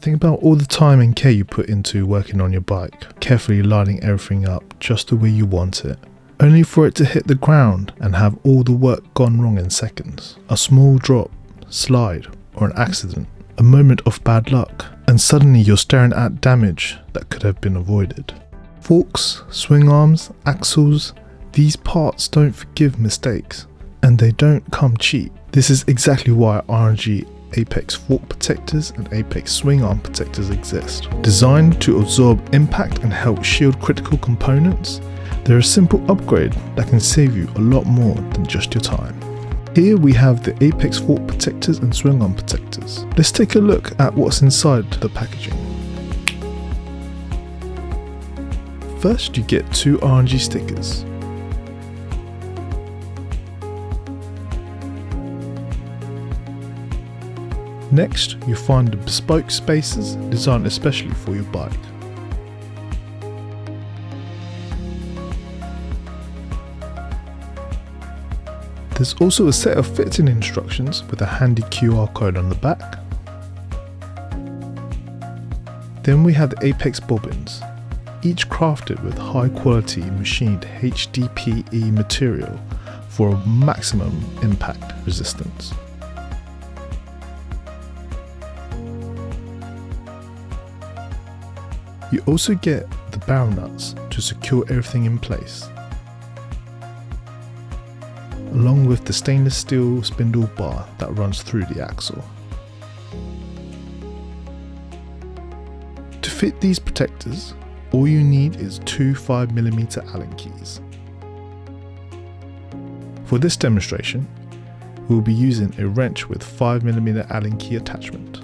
Think about all the time and care you put into working on your bike, carefully lining everything up just the way you want it, only for it to hit the ground and have all the work gone wrong in seconds. A small drop, slide, or an accident, a moment of bad luck, and suddenly you're staring at damage that could have been avoided. Forks, swing arms, axles, these parts don't forgive mistakes, and they don't come cheap. This is exactly why R&G Apex fork protectors and Apex swing arm protectors exist. Designed to absorb impact and help shield critical components, they're a simple upgrade that can save you a lot more than just your time. Here we have the Apex fork protectors and swing arm protectors. Let's take a look at what's inside the packaging. First, you get 2 R&G stickers. Next, you find the bespoke spacers designed especially for your bike. There's also a set of fitting instructions with a handy QR code on the back. Then we have the Apex bobbins, each crafted with high quality machined HDPE material for maximum impact resistance. You also get the barrel nuts to secure everything in place, along with the stainless steel spindle bar that runs through the axle. To fit these protectors, all you need is 2 5mm Allen keys. For this demonstration, we will be using a wrench with 5mm Allen key attachment.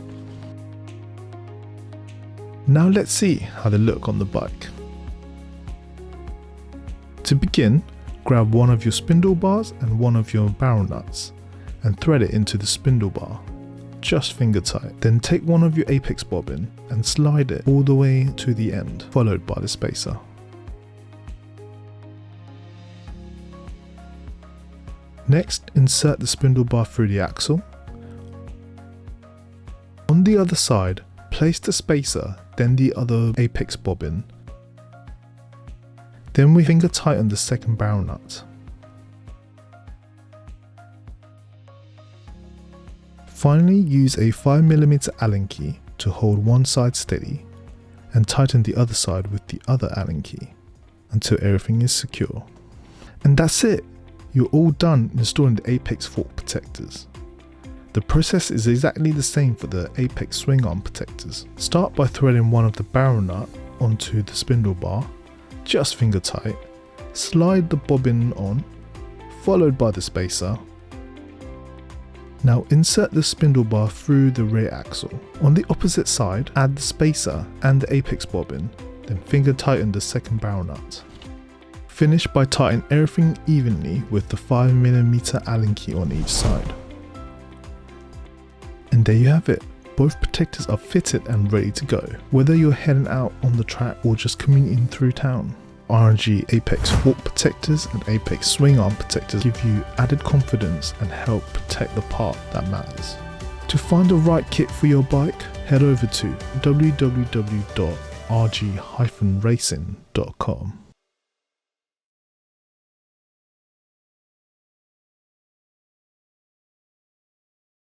Now let's see how they look on the bike. To begin, grab one of your spindle bars and one of your barrel nuts and thread it into the spindle bar, just finger tight. Then take one of your Apex bobbin and slide it all the way to the end, followed by the spacer. Next, insert the spindle bar through the axle. On the other side, place the spacer, then the other Apex bobbin. Then we finger tighten the second barrel nut. Finally, use a 5mm Allen key to hold one side steady and tighten the other side with the other Allen key until everything is secure. And that's it! You're all done installing the Apex fork protectors. The process is exactly the same for the Apex swing arm protectors. Start by threading one of the barrel nut onto the spindle bar, just finger tight, slide the bobbin on, followed by the spacer. Now insert the spindle bar through the rear axle. On the opposite side, add the spacer and the Apex bobbin, then finger tighten the second barrel nut. Finish by tightening everything evenly with the 5mm Allen key on each side. And there you have it. Both protectors are fitted and ready to go. Whether you're heading out on the track or just commuting through town, R&G Apex fork protectors and Apex swing arm protectors give you added confidence and help protect the part that matters. To find the right kit for your bike, head over to www.rg-racing.com.